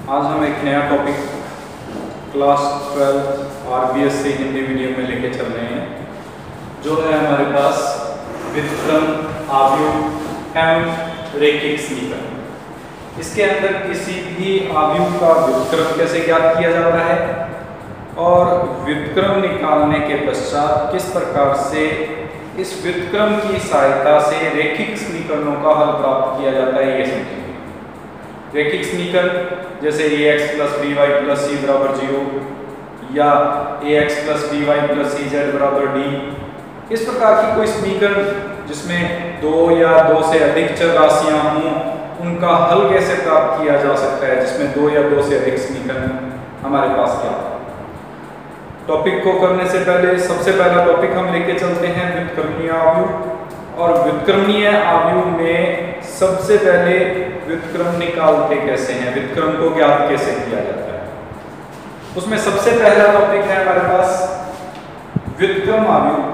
आज हम एक नया topic class 12 RBSC Hindi medium में लेके चल रहे हैं, जो है हमारे पास व्युत्क्रम, आव्यूह एवं रैखिक समीकरण। इसके अंदर किसी भी आव्यूह का व्युत्क्रम कैसे ज्ञात किया जाता है और व्युत्क्रम निकालने के पश्चात किस प्रकार से इस व्युत्क्रम की सहायता से रैखिक समीकरणों का हल प्राप्त किया जाता है, ये समझेंगे। रैखिक समीकरण जैसे ax + by + c = 0 या ax + by + cz = d, इस प्रकार की कोई समीकरण जिसमें दो या दो से अधिक चर राशियां हों, उनका हल कैसे प्राप्त किया जा सकता है, जिसमें दो या दो से अधिक समीकरण हमारे पास क्या है। टॉपिक को करने से पहले सबसे पहला टॉपिक हम लेके चलते हैं व्युत्क्रमणीय आव्यूह। और व्युत्क्रमणीय आव्यूह में सबसे पहले व्युत्क्रम निकालते कैसे हैं, व्युत्क्रम को ज्ञात कैसे किया जाता है, उसमें सबसे पहला टॉपिक है हमारे पास व्युत्क्रम आव्यूह,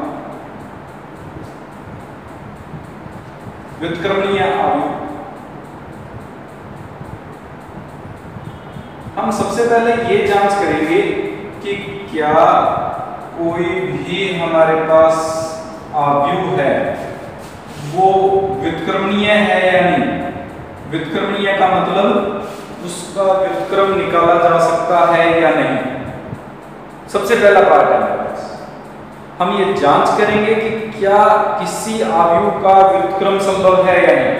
व्युत्क्रमणीय आव्यूह। हम सबसे पहले ये जांच करेंगे कि क्या कोई भी हमारे पास आव्यूह है वो व्युत्क्रमणीय है या नहीं। व्युत्क्रमणीय का मतलब उसका व्युत्क्रम निकाला जा सकता है या नहीं। सबसे पहला पार्ट है हमारे पास, हम ये जांच करेंगे कि क्या किसी आव्यूह का व्युत्क्रम संभव है या नहीं।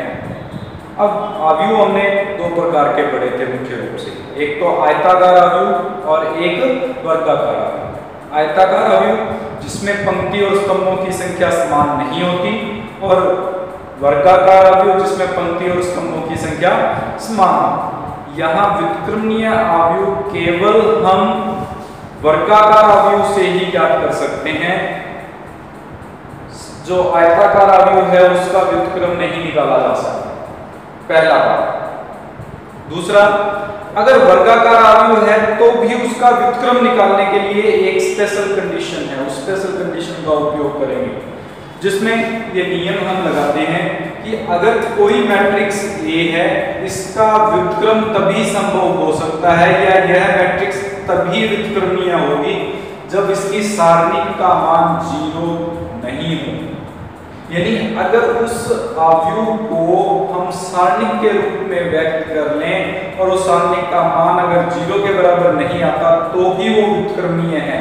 अब आव्यूह हमने दो प्रकार के पढ़े थे मुख्य रूप से, एक तो आयताकार आव्यूह और एक वर्गाकार आव्यूह। आयताकार आव्यूह जिसमें पंक्ति और स्तंभों की संख्या समान नहीं होती, और वर्गाकार आव्यूह जिसमें पंक्ति और स्तंभों की संख्या समान। यहाँ व्युत्क्रमणीय आव्यूह केवल हम वर्गाकार आव्यूह से ही ज्ञात कर सकते हैं, जो आयताकार आव्यूह है उसका व्युत्क्रम नहीं निकाला जा सकता, पहला बात। दूसरा, अगर वर्गाकार आव्यूह है तो भी उसका व्युत्क्रम निकालने के लिए एक स्पेशल कंडीशन है, उस स्पेशल कंडीशन का उपयोग करेंगे, जिसमें ये नियम हम लगाते हैं कि अगर कोई मैट्रिक्स A है, इसका व्युत्क्रम तभी संभव हो सकता है या यह मैट्रिक्स तभी व्युत्क्रमणीय होगी जब इसकी सारणिक का मान 0 नहीं हो। यानी अगर उस आव्यूह को हम सारणिक के रूप में व्यक्त कर लें और उस सारणिक का मान अगर 0 के बराबर नहीं आता तो ही वो व्युत्क्रमणीय है,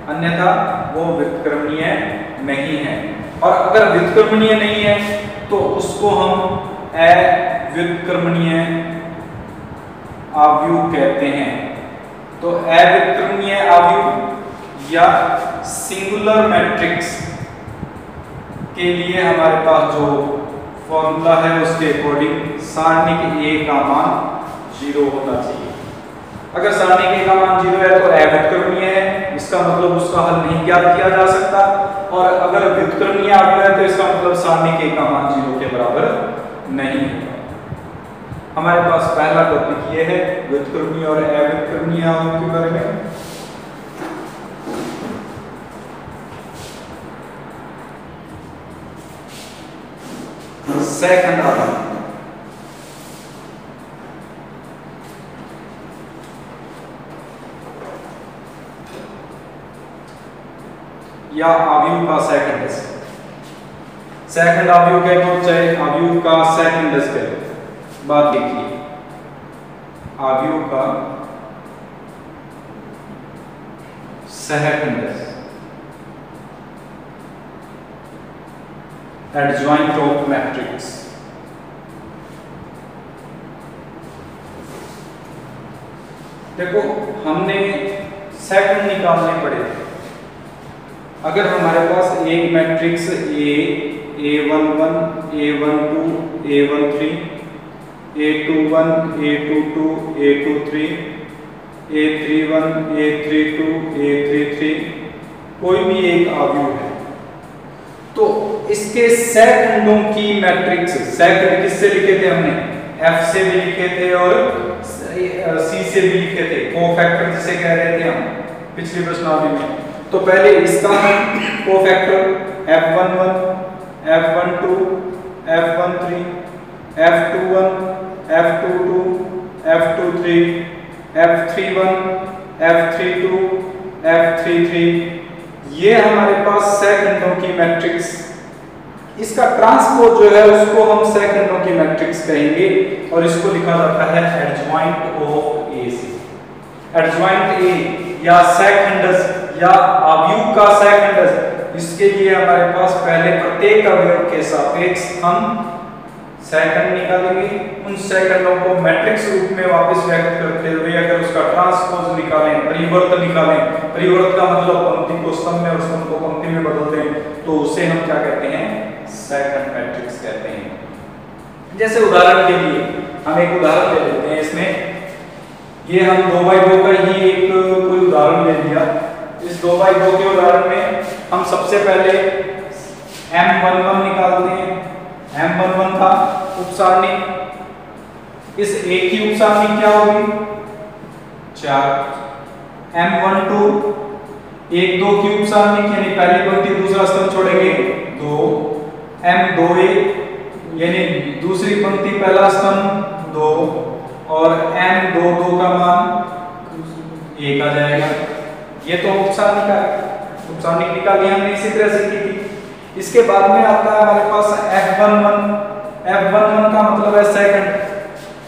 अन्यथा वो व्युत्क्रमणीय नहीं है। और अगर व्युत्क्रमणीय नहीं है तो उसको हम अव्युत्क्रमणीय आव्यूह कहते हैं। तो अव्युत्क्रमणीय आव्यूह या सिंगुलर मैट्रिक्स के लिए हमारे पास जो फॉर्मूला है उसके अकॉर्डिंग सारणिक A का मान 0 होना चाहिए। अगर सारणिक A का मान 0 है तो अव्युत्क्रमणीय है, इसका मतलब उसका हल नहीं ज्ञात किया जा सकता। और अगर व्युत्क्रमणीय आव्यूह है तो इसका मतलब सारणिक A का मान 0 के बराबर नहीं होगा। हमारे पास पहला टॉपिक ये है व्युत्क्रमणीय और अव्युत्क्रमणीय आव्यूह के बारे में। सेकंड आव्यूह, या आव्यूह का सेकंड डेस्क। सेकंड आव्यूह कह दो चाहे आव्यूह का सेकंड डेस्क कह दो, बात देखिए, आव्यूह का second desk adjoint of matrix. देखो हमने सेकंड निकालने पड़े थे। अगर हमारे पास एक matrix A11, A12, A13, A21, A22, A23, A31, A32, A33 कोई भी एक आव्यूह है, तो इसके सेकंडों की मैट्रिक्स, सेकंड किससे लिखे थे हमने, F से भी लिखे थे और C से भी लिखे थे, कोफैक्टर जिसे कह रहे थे हम पिछली प्रश्नावली में। तो पहले इसका cofactor F11, F12, F13, F21, F22, F23, F31, F32, F33, ये हमारे पास सेकंडों की मैट्रिक्स, इसका ट्रांसपोज जो है उसको हम सेकंडों की मैट्रिक्स कहेंगे और इसको लिखा जाता है एडजॉइंट ऑफ ए से। एडजॉइंट ए या सेकंडस या अवयव का सेकंडस, इसके लिए हमारे पास पहले प्रत्येक अवयव के सापेक्ष हम सेकंड निकालेंगे, उन सेकंडों को मैट्रिक्स रूप में वापस व्यक्त करते हुए अगर उसका ट्रांसपोज निकालें, परिवर्त निकालें, परिवर्त का मतलब पंक्ति को स्तंभ में और स्तंभ को पंक्ति में बदल दें, तो उसे हम क्या कहते हैं, सेकंड मैट्रिक्स कहते हैं। जैसे उदाहरण के लिए हम एक उदाहरण ले लेते हैं, इसमें ये हम 2x2 का ही एक कोई उदाहरण ले लिया। इस 2x2 के उदाहरण में हम सबसे पहले M11 निकालते हैं। M11 का उपसारणी, इस A की उपसारणी क्या होगी, 4। M12 1 2 की उपसारणी यानी पहली पंक्ति दूसरा स्तंभ छोड़ेंगे 2। M21 यानी दूसरी पंक्ति पहला स्तंभ 2 और M22 का मान 1 आ जाएगा। ये तो उपसारणी निकाली हमने इसी तरह से की थी। इसके बाद में आता है हमारे पास F11। F11 का मतलब है सेकंड।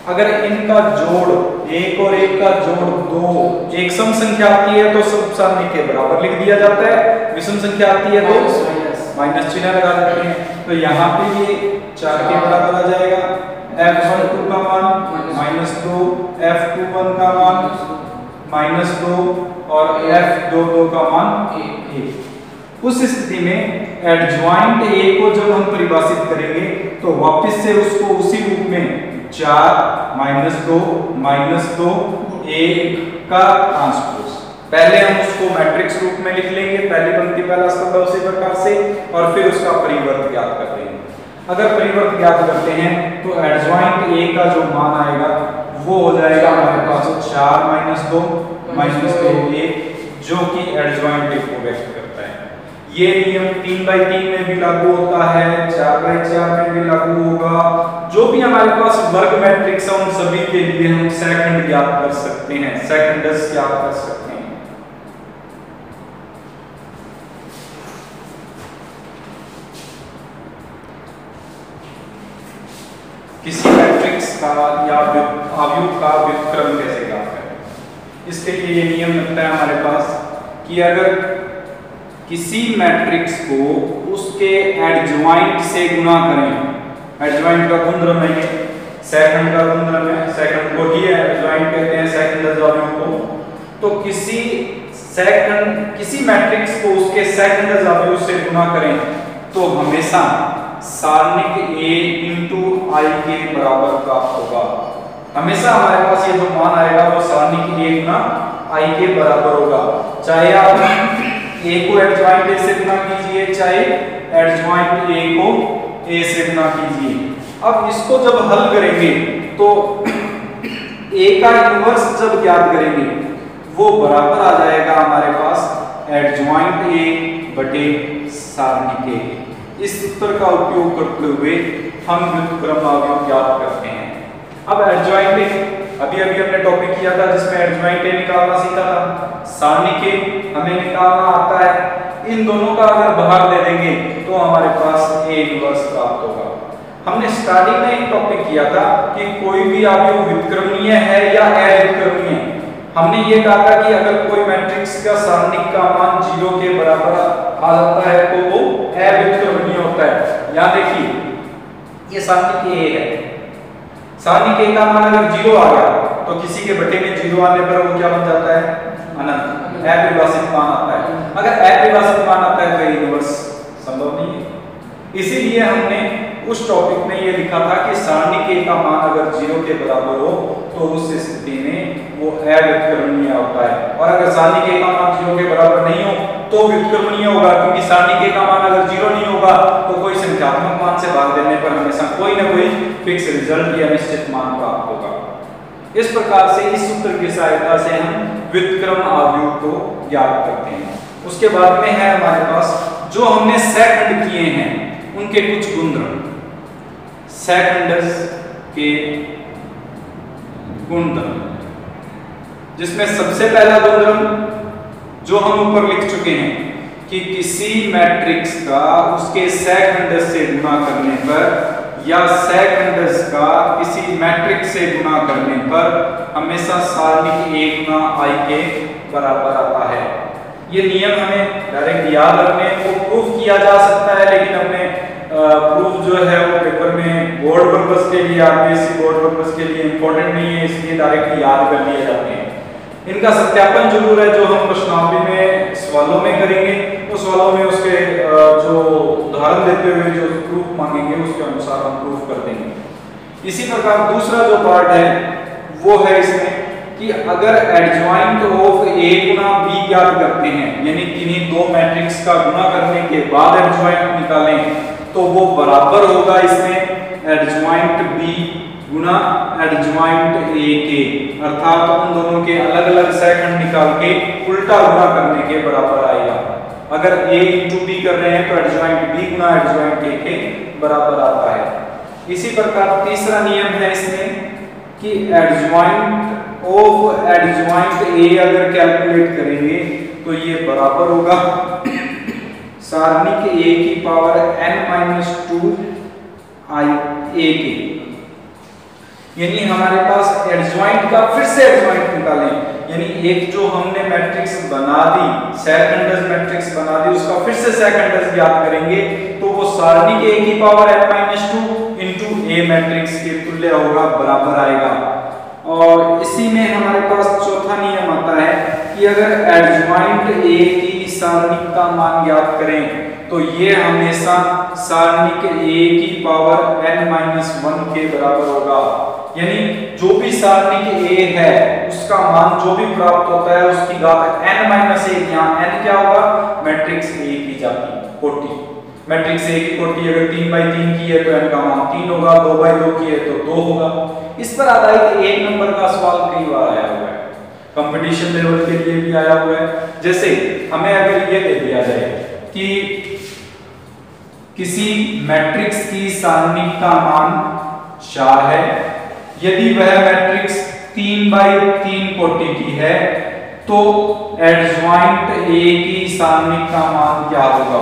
अगर इनका जोड़ 1 और 1 का जोड़ 2 एक सम संख्या आती है तो सब उपसारणी के बराबर लिख दिया जाता है, विषम संख्या आती है तो माइनस चिन्ह लगा देते हैं। तो यहाँ पे ये 4 के बराबर आ जाएगा। F12 का मान -2, F21 का मान -2 और F22 का मान 1। उस स्थिति में एडजॉइंट ए को जब हम परिभाषित करेंगे तो वापस से उसको उसी रूप में 4 -2 -2 1 का ट्रांसपोज, पहले हम उसको मैट्रिक्स रूप में लिख लेंगे, पहली पंक्ति पहला स्तंभ उसी प्रकार से, और फिर उसका परिवर्त ज्ञात कर लेंगे। अगर परिवर्त ज्ञात करते हैं तो एडजॉइंट ए का जो मान आएगा वो हो जाएगा हमारे पास 4 -2 -2 1, जो कि एडजॉइंट ए को व्यक्त करता है। ये नियम 3/3 में भी लागू होता है, 4/4 में भी लागू होगा। जो भी हमारे पास वर्ग मैट्रिक्स है उन सभी के लिए हम सेकंड ज्ञात कर सकते हैं, सेकंडस ज्ञात कर सकते हैं। किसी मैट्रिक्स का या अवयव का व्युत्क्रम कैसे ज्ञात करें, इसके लिए ये नियम लगता है हमारे पास कि अगर किसी मैट्रिक्स को उसके एडजॉइंट से गुणा करें, एडजॉइंट का गुणधर्म है ये, सेकंड का गुणधर्म है, सेकंड को ही एडजॉइंट कहते हैं, सेकंडस अवयव को। तो किसी मैट्रिक्स को उसके सेकंडस अवयव से गुणा करें तो हमेशा सारणिक A इंटू I के बराबर प्राप्त होगा। हमेशा हमारे पास ये जो मान आएगा वो सारणिक A गुना I के बराबर होगा, चाहे आप A को एडजॉइंट A से गुणा कीजिए, चाहे एडजॉइंट A को A से गुणा कीजिए। अब इसको जब हल करेंगे तो A का इनवर्स जब ज्ञात करेंगे वो बराबर आ जाएगा हमारे पास एडजॉइंट A बटे सारणिक A। इस सूत्र का उपयोग करते हुए हम व्युत्क्रम अवयव ज्ञात करते हैं। अब एडजॉइंट A अभी हमने टॉपिक किया था जिसमें एडजॉइंट A निकालना सीखा था, सारणिक A हमें निकालना आता है। इन दोनों का अगर भाग दे देंगे तो हमारे पास A इनवर्स प्राप्त होगा। हमने स्टार्टिंग में एक टॉपिक किया था कि कोई भी अवयव व्युत्क्रमणीय है या अव्युत्क्रमणीय। हमने ये कहा था कि अगर कोई मैट्रिक्स का सारणिक का मान 0 के बराबर आ जाता है तो वो अव्युत्क्रमणीय होता है। यहाँ देखिए ये सारणिक A है, सारणिक A का मान अगर 0 आ गया तो किसी के बटे में 0 आने पर वो क्या बन जाता है, अनंत, अपरिभाषित मान आता है। अगर अपरिभाषित मान आता है तो इनवर्स संभव नहीं है। इसीलिए हमने उस टॉपिक में ये लिखा था कि सारणिक A का मान अगर 0 के बराबर हो तो उस स्थिति में वो अव्युत्क्रमणीय होता है, और अगर सारणिक A का मान 0 के बराबर नहीं हो तो व्युत्क्रमणीय होगा, क्योंकि सारणिक A का मान अगर 0 नहीं होगा तो कोई संख्यात्मक मान से भाग देने पर हमेशा कोई ना कोई फिक्स रिजल्ट या निश्चित मान प्राप्त होगा। इस प्रकार से इस सूत्र की सहायता से हम व्युत्क्रम अवयव को ज्ञात करते हैं। उसके बाद में है हमारे पास जो हमने सेकंड किए हैं उनके कुछ गुणधर्म, सेकंडस के गुणधर्म। जिसमें सबसे पहला गुणधर्म जो हम ऊपर लिख चुके हैं कि किसी मैट्रिक्स का उसके सहखंडक से गुणा करने पर या सहखंडक का किसी मैट्रिक्स से गुणा करने पर हमेशा सारणिक a गुना i के बराबर आता है। ये नियम हमें डायरेक्ट याद रखने को प्रूफ किया जा सकता है, लेकिन हमने प्रूफ जो है वो पेपर में बोर्ड पर्पस के लिए, आरपीएससी बोर्ड पर्पस के लिए इंपॉर्टेंट नहीं है, इसलिए डायरेक्ट याद कर लिए जाते हैं। इनका सत्यापन जरूर है जो हम प्रश्नावली में सवालों में करेंगे, तो सवालों में उसके जो उदाहरण देते हुए जो प्रूफ मांगेंगे उसके अनुसार हम प्रूफ कर देंगे। इसी प्रकार दूसरा जो पार्ट है वो है इसमें कि अगर adjoint of a Guna b ज्ञात करते हैं, यानी किन्हीं दो मैट्रिक्स का गुणा करने के बाद एडजॉइंट निकालें, तो वो बराबर होगा इसमें adjoint b Guna adjoint a के, अर्थात उन दोनों के अलग अलग सहखंड निकाल के उल्टा गुणा करने के बराबर आएगा। अगर a इंटू b कर रहे हैं तो adjoint b Guna adjoint a के बराबर आता है। इसी प्रकार तीसरा नियम है इसमें कि एडजॉइंट ऑफ एडजॉइंट a अगर कैलकुलेट करेंगे तो ये बराबर होगा सारणिक a की पावर n-2 i a के। यानी हमारे पास एडजॉइंट का फिर से एडजॉइंट निकालें, यानी एक जो हमने मैट्रिक्स बना दी, सहखंडक मैट्रिक्स बना दी, उसका फिर से सहखंडक ज्ञात करेंगे तो वो सारणिक a की power n-2 into a matrix के तुल्य होगा, बराबर आएगा। और इसी में हमारे पास चौथा नियम आता है कि अगर एडजॉइंट a की सारणिक का मान ज्ञात करें तो ये हमेशा सारणिक a की पावर n-1 के बराबर होगा। यानी जो भी सारणिक a है उसका मान जो भी प्राप्त होता है उसकी घात n-1, यहाँ n क्या होगा, मैट्रिक्स a की जाति कोटि। मैट्रिक्स a की कोटि अगर 3/3 की है तो n का मान 3 होगा, 2/2 की है तो 2 होगा। इस पर आधारित एक नंबर का सवाल कई बार आया हुआ है, कंपटीशन लेवल के लिए भी आया हुआ है। जैसे हमें अगर ये दे दिया जाए कि किसी मैट्रिक्स की सारणिक का मान 4 है, यदि वह मैट्रिक्स 3/3 कोटि की है तो एडजॉइंट a की सारणिक का मान क्या होगा।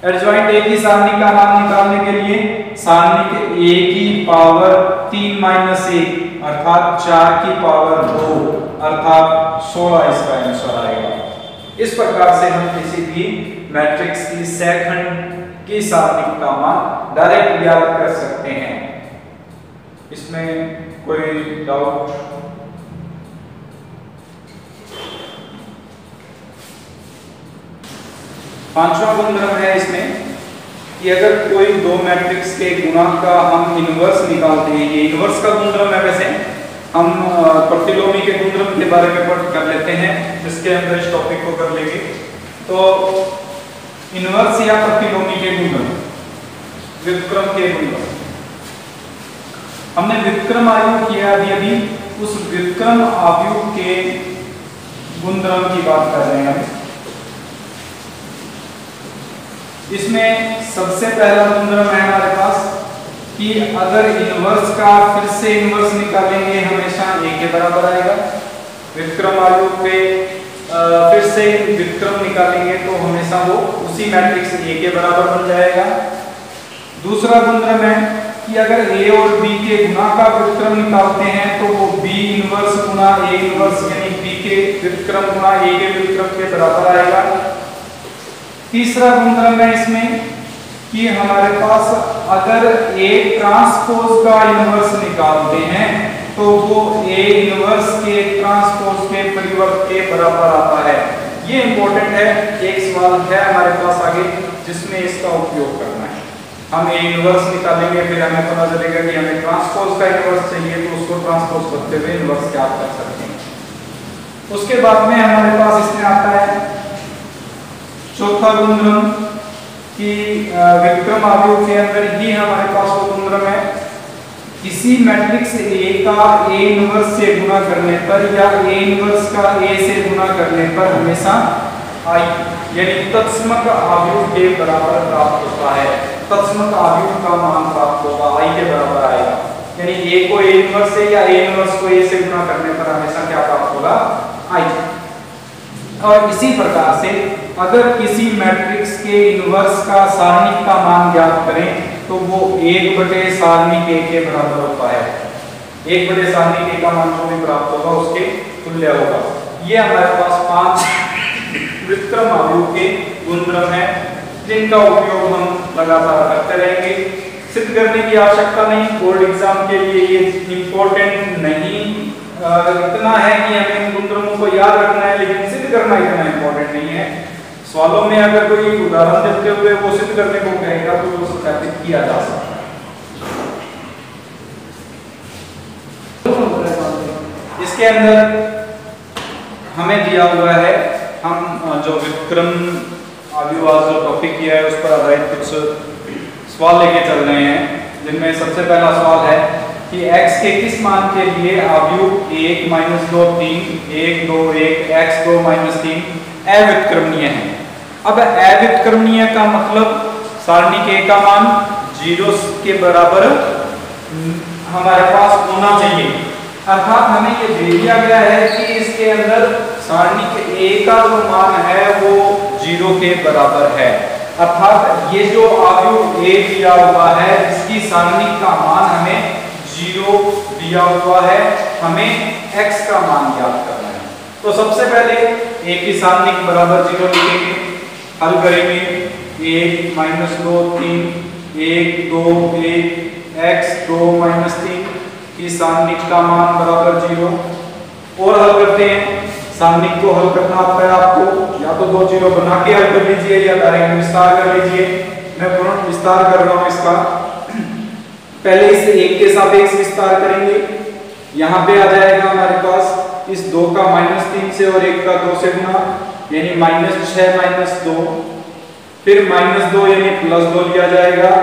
एडजॉइंट a की सारणिक का मान निकालने के लिए सारणिक a की पावर 3-1 अर्थात 4 की पावर 2 अर्थात 16 इसका आंसर आएगा। इस प्रकार से हम किसी भी मैट्रिक्स की सहखंड की सारणिक का मान डायरेक्ट ज्ञात कर सकते हैं। इसमें कोई डाउट? पांचवा गुणधर्म है इसमें कि अगर कोई दो मैट्रिक्स के गुणा का हम इनवर्स निकालते हैं, ये इनवर्स का गुणधर्म है। वैसे हम प्रतिलोमी के गुणधर्म के बारे में पढ़ कर लेते हैं, जिसके अंदर इस टॉपिक को कर लेंगे। तो इनवर्स या प्रतिलोमी के गुणधर्म, व्युत्क्रम के गुणधर्म, हमने व्युत्क्रम आव्यूह किया यदि उस व्युत्क्रम आव्यूह के गुणधर्म की बात कर रहे हैं। इसमें सबसे पहला गुणधर्म है हमारे पास कि अगर इनवर्स का फिर से इनवर्स निकालेंगे हमेशा a के बराबर आएगा। व्युत्क्रम आव्यूह पे फिर से व्युत्क्रम निकालेंगे तो हमेशा वो उसी मैट्रिक्स a के बराबर बन जाएगा। दूसरा गुणधर्म है कि अगर a और b के गुणा का व्युत्क्रम निकालते हैं तो वो b inverse Guna a inverse यानी b के व्युत्क्रम गुना a के व्युत्क्रम के बराबर आएगा। तीसरा गुणधर्म है इसमें कि हमारे पास अगर A ट्रांसपोज का इनवर्स निकालते हैं तो वो A इनवर्स के ट्रांसपोज के परिवर्त के बराबर आता है। ये इंपॉर्टेंट है, एक सवाल है हमारे पास आगे जिसमें इसका उपयोग करना है। हम A इनवर्स निकालेंगे, फिर हमें पता चलेगा कि हमें ट्रांसपोज का इनवर्स चाहिए तो उसको ट्रांसपोज करते हुए इनवर्स ज्ञात कर सकते हैं। उसके बाद में हमारे पास इसमें आता है चौथा गुणधर्म कि व्युत्क्रम आव्यूह के अंदर ही हमारे पास वो गुणधर्म है किसी मैट्रिक्स A का A इनवर्स से गुणा करने पर या A इनवर्स का A से गुणा करने पर हमेशा I यानी तत्समक आव्यूह के बराबर प्राप्त होता है। तत्समक आव्यूह का मान प्राप्त होगा, I के बराबर आएगा। यानी a को a इनवर्स से या a इनवर्स को a से गुणा करने पर हमेशा क्या प्राप्त होगा, i। और इसी प्रकार से अगर किसी मैट्रिक्स के इनवर्स का सारणिक का मान ज्ञात करें तो वो 1 बटे सारणिक a के बराबर होता है। 1 बटे सारणिक a का मान जो भी प्राप्त होगा उसके तुल्य होगा। ये हमारे पास 5 व्युत्क्रम आव्यूह के गुणधर्म है जिनका उपयोग हम लगातार करते रहेंगे। सिद्ध करने की आवश्यकता नहीं, बोर्ड एग्जाम के लिए ये इम्पोर्टेंट नहीं, इतना है कि हमें इन गुणधर्मों को याद रखना है, लेकिन सिद्ध करना इतना इम्पोर्टेंट नहीं है। सवालों में अगर कोई उदाहरण देते हुए वो सिद्ध करने को कहेगा तो वो सत्यापित किया जा सकता है। इसके अंदर हमें दिया हुआ है, हम जो व्युत्क्रम आव्यूह जो टॉपिक किया है उस पर आधारित कुछ सवाल लेके चल रहे हैं, जिनमें सबसे पहला सवाल है कि x के किस मान के लिए आव्यूह 1 - 2 3 1 2 1 x 2 - 3 अव्युत्क्रमणीय है। अब अव्युत्क्रमणीय का मतलब सारणिक a का मान 0 के बराबर हमारे पास होना चाहिए, अर्थात हमें ये दे दिया गया है कि इसके अंदर सारणिक a का जो मान है वो 0 के बराबर है। अर्थात ये जो आव्यूह a दिया हुआ है इसकी सारणिक का मान हमें 0 दिया हुआ है, हमें x का मान ज्ञात करना है। तो सबसे पहले a की सारणिक बराबर 0 लिखेंगे, हल करेंगे। 1 - 2 3 1 2 1 x 2 - 3 की सारणिक का मान बराबर 0 और हल करते हैं। सारणिक को हल करना आता है आपको, या तो 2 0 बना के हल कर लीजिए या डायरेक्ट विस्तार कर लीजिए। मैं पूर्ण विस्तार कर रहा हूं इसका। पहले इसे 1 के सापेक्ष विस्तार करेंगे, यहाँ पे आ जाएगा हमारे पास इस 2 का -3 से और 1 का 2 से गुणा, यानी -6 - 2, फिर -2 यानी +2 लिया जाएगा,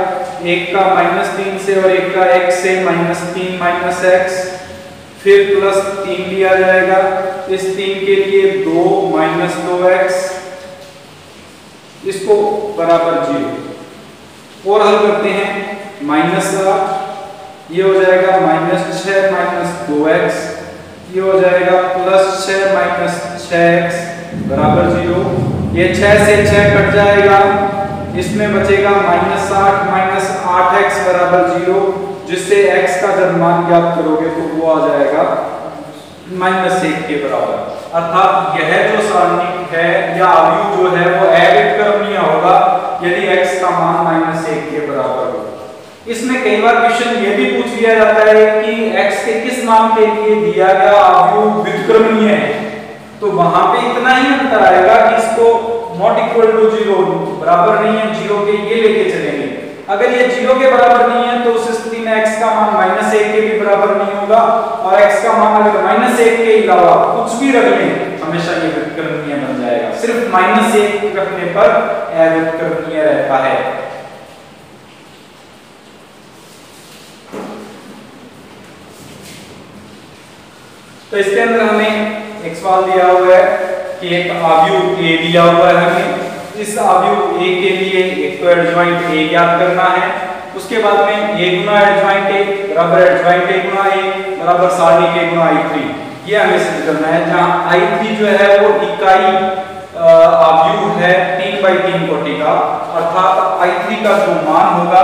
1 का -3 से और 1 का x से -3 - x, फिर +3 लिया जाएगा, इस 3 के लिए 2 - 2x, इसको बराबर 0 और हल करते हैं। -8 ये हो जाएगा -6 - 2x, ये हो जाएगा +6 - 6x बराबर 0। ये 6 से 6 कट जाएगा, इसमें बचेगा -8 - 8x बराबर 0, जिससे x का जब मान ज्ञात करोगे तो वो आ जाएगा -1 के बराबर। अर्थात यह जो सारणिक है या आव्यूह जो है वो अव्युत्क्रमणीय होगा यदि x का मान -1 के बराबर हो। इसमें कई बार क्वेश्चन ये भी पूछ लिया जाता है कि x के किस मान के लिए दिया गया आव्यूह व्युत्क्रमणीय है, तो वहां पे इतना ही अंतर आएगा कि इसको ≠ 0 बराबर नहीं है 0 के, ये लेके चलेंगे। अगर ये 0 के बराबर नहीं है तो उस स्थिति में x का मान -1 के भी बराबर नहीं होगा, और x का मान अगर -1 के अलावा कुछ भी रख लें हमेशा ये व्युत्क्रमणीय बन जाएगा। सिर्फ -1 रखने पर अव्युत्क्रमणीय रहता है। तो इसके अंदर हमें एक सवाल दिया हुआ है कि एक आव्यूह a दिया हुआ है, हमें इस आव्यूह a के लिए एक तो एडजॉइंट a ज्ञात करना है, उसके बाद में a गुना एडजॉइंट a बराबर एडजॉइंट a गुना a बराबर सारणिक a गुना i3, ये हमें सिद्ध करना है। जहां i3 जो है वो इकाई आव्यूह है 3/3 कोटि का, अर्थात i3 का जो मान होगा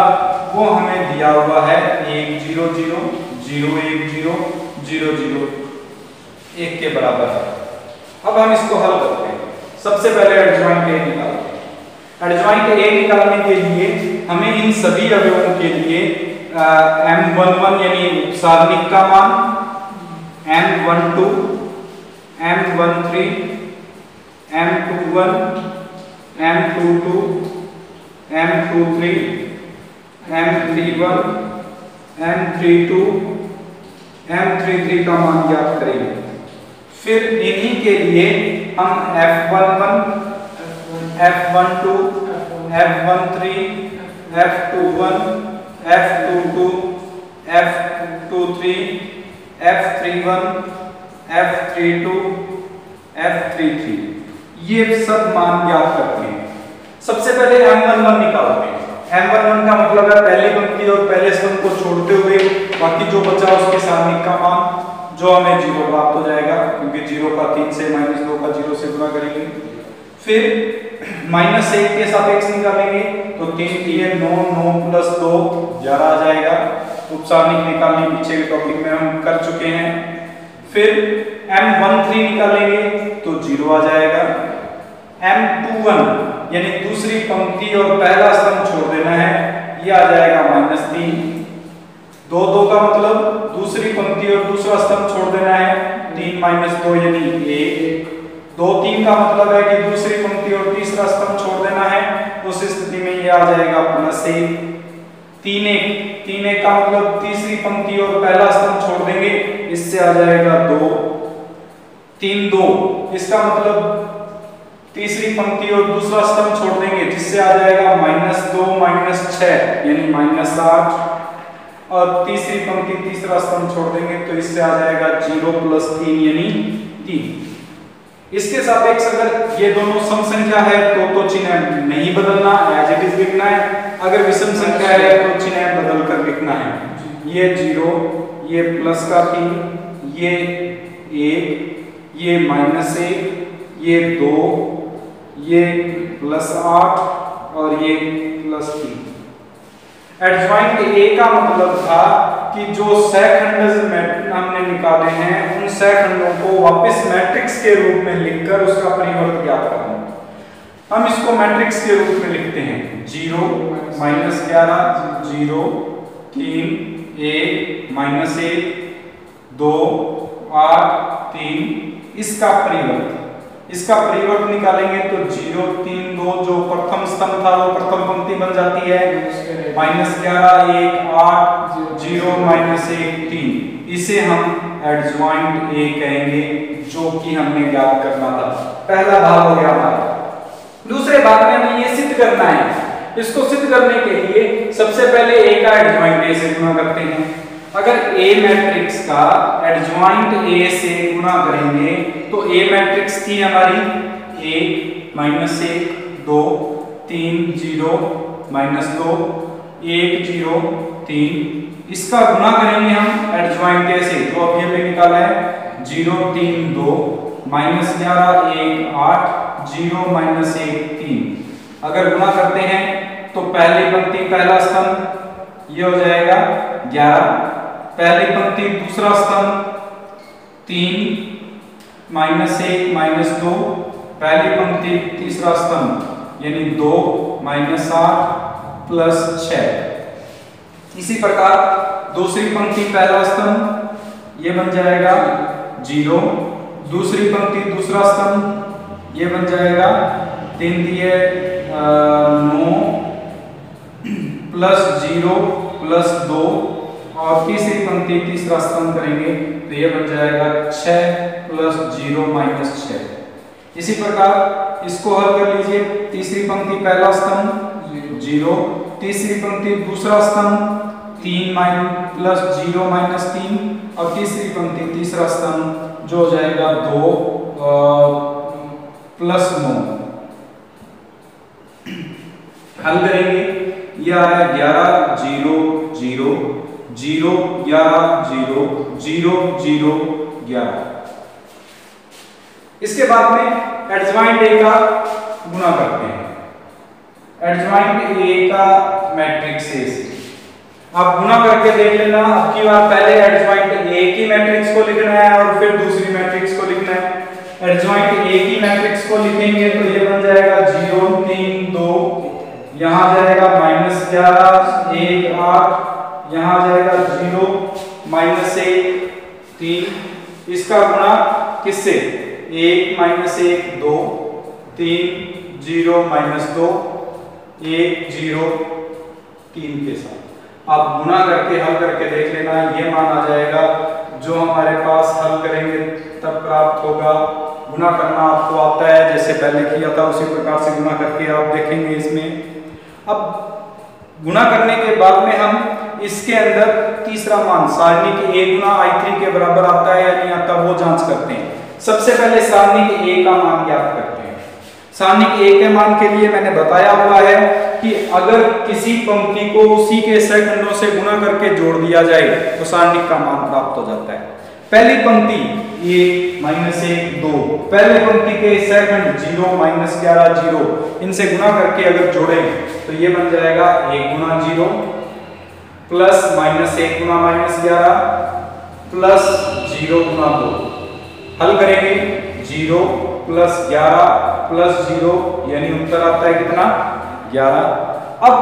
वो हमें दिया हुआ है 1 0 0 0 1 0 0 0 1 के बराबर है। अब हम इसको हल करते हैं। सबसे पहले एडजॉइंट a निकालते हैं। एडजॉइंट a निकालने के लिए हमें इन सभी अवयवों के लिए m11 यानी सारणिक का मान, m12 m13 m21 m22 m23 m31 m32 m33 का मान ज्ञात करेंगे। फिर इन्हीं के लिए हम f11 f12 f13 f21 f22 f23 f31 f32 f33 ये सब मान ज्ञात करते हैं। सबसे पहले m11 निकालते हैं। m11 का मतलब है पहली पंक्ति और पहले स्तंभ को छोड़ते हुए बाकी जो बचा उसके सारणिक का मान, जो हमें 0 प्राप्त हो जाएगा क्योंकि 0 का 3 से -2 का 0 से गुणा करेंगे। फिर -1 के सापेक्ष निकालेंगे तो 3 3 9 9 + 2 11 आ जाएगा। उपसारणिक निकालने पीछे के टॉपिक में हम कर चुके हैं। फिर m13 निकालेंगे तो 0 आ जाएगा। m21 यानी दूसरी पंक्ति और पहला स्तंभ छोड़ देना है, ये आ जाएगा -3। 2 2 का मतलब दूसरी पंक्ति और दूसरा स्तंभ छोड़ देना है, 3 - 2 यानी 1। 2 3 का मतलब है कि दूसरी पंक्ति और तीसरा स्तंभ छोड़ देना है, उस स्थिति में ये आ जाएगा +1। 3 1 का मतलब तीसरी पंक्ति और पहला स्तंभ छोड़ देंगे, इससे आ जाएगा 2। 3 2 इसका मतलब तीसरी पंक्ति और दूसरा स्तंभ छोड़ देंगे, जिससे आ जाएगा -2 - 6 यानी -8। और तीसरी पंक्ति तीसरा स्तंभ छोड़ देंगे तो इससे आ जाएगा 0 + 3 यानी 3। इसके सापेक्ष अगर ये दोनों सम संख्या है तो चिन्ह नहीं बदलना, एज इट इज लिखना है। अगर विषम संख्या है तो चिन्ह बदल कर लिखना है। ये 0, ये +3, ये 1, ये -1, ये 2, ये +8 और ये +3। एडजॉइंट ए का मतलब था कि जो सहखंड हमने निकाले हैं उन सहखंडों को वापस मैट्रिक्स के रूप में लिखकर उसका परिवर्त ज्ञात करना। हम इसको मैट्रिक्स के रूप में लिखते हैं 0 -11 0 3 1 -1 2 8 3। इसका परिवर्त निकालेंगे तो 0 3 2 जो प्रथम स्तंभ था वो प्रथम पंक्ति बन जाती है, -11 1 8 0 -1 3। इसे हम एडजॉइंट ए कहेंगे, जो कि हमने ज्ञात करना था। पहला भाग हो गया हमारा। दूसरे भाग में हमें ये सिद्ध करना है। इसको सिद्ध करने के लिए सबसे पहले ए का एडजॉइंट ए से गुणा करते हैं। अगर A मैट्रिक्स का एडजॉइंट A से गुणा करेंगे तो A मैट्रिक्स थी हमारी 1 -1 2 3 0 -2 1 0 3। इसका गुणा करेंगे हम एडजॉइंट A से, तो अभी हमने निकाला है 0 3 2 -11 1 8 0 -1 3। अगर गुणा करते हैं तो पहली पंक्ति पहला स्तंभ ये हो जाएगा 11, पहली पंक्ति दूसरा स्तंभ 3 -1 -2, पहली पंक्ति तीसरा स्तंभ यानी 2 -8 + 6। इसी प्रकार दूसरी पंक्ति पहला स्तंभ ये बन जाएगा 0, दूसरी पंक्ति दूसरा स्तंभ ये बन जाएगा 3 दिए 9 +0 +2 और तीसरी पंक्ति तीसरा स्तंभ करेंगे तो ये बन जाएगा 6 + 0 -6। इसी प्रकार इसको हल कर लीजिए। तीसरी पंक्ति पहला स्तंभ 0, तीसरी पंक्ति दूसरा स्तंभ 3 + 0 -3 और तीसरी पंक्ति तीसरा स्तंभ जो हो जाएगा 2 + 9। हल करेंगे, यह आया 11 0 0 0 11 0 0 0 11। इसके बाद में एडजॉइंट ए का गुणा करते हैं। एडजॉइंट ए का मैट्रिक्स ए से आप गुणा करके देख लेना। अब की बार पहले एडजॉइंट ए की मैट्रिक्स को लिखना है और फिर दूसरी मैट्रिक्स को लिखना है। एडजॉइंट ए की मैट्रिक्स को लिखेंगे तो ये बन जाएगा 0 3 2, यहाँ जाएगा -11 1 8, यहाँ जाएगा 0 -1 3। इसका गुणा किससे? 1 -1 2 3 0 -2 1 0 3 के साथ आप गुणा करके हल करके देख लेना। ये मान आ जाएगा जो हमारे पास हल करेंगे तब प्राप्त होगा। गुणा करना आपको आता है, जैसे पहले किया था उसी प्रकार से गुणा करके आप देखेंगे इसमें। अब गुणा करने के बाद में हम इसके अंदर तीसरा मान सारणी के A गुना I3 के बराबर आता है या नहीं आता वो जांच करते हैं। सबसे पहले सारणी के A का मान ज्ञात करते हैं। सारणिक ए के मान के लिए मैंने बताया हुआ है कि अगर किसी पंक्ति को उसी के सेकंडों से गुणा करके जोड़ दिया जाए तो सारणिक का मान प्राप्त हो जाता है। पहली पंक्ति ये -1 2, पहले पंक्ति के सेकंड 0 -11 0, इनसे गुणा करके अगर जोड़ें तो ये बन जाएगा 1 गुना 0 प्लस -1 गुना -11 प्लस 0 गुना 2। हल करेंगे 0 प्लस 11 प्लस 0 यानी उत्तर आता है कितना 11। अब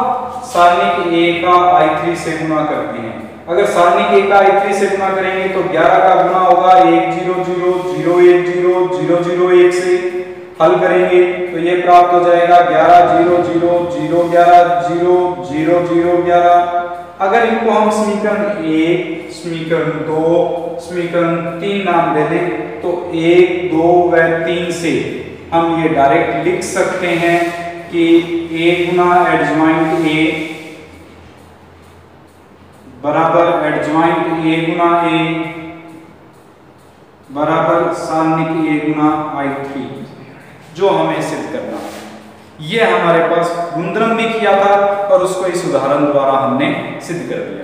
सारणिक ए का I3 से गुणा करते हैं। अगर सारणिक ए का I3 से गुणा करेंगे तो 11 का गुणा होगा 1 0 0 0 1 0 0 0 1 से। हल करेंगे तो ये प्राप्त हो जाएगा 11 0 0 0 11 0 0 0 11। अगर इनको हम समीकरण 1 समीकरण 2 समीकरण 3 नाम दे दें तो 1 2 व 3 से हम ये डायरेक्ट लिख सकते हैं कि a गुना एडजॉइंट a बराबर एडजॉइंट a गुना a बराबर सारणिक a गुना I3, जो हमें सिद्ध करना है। ये हमारे पास गुणधर्म भी किया था और उसको इस उदाहरण द्वारा हमने सिद्ध कर दिया।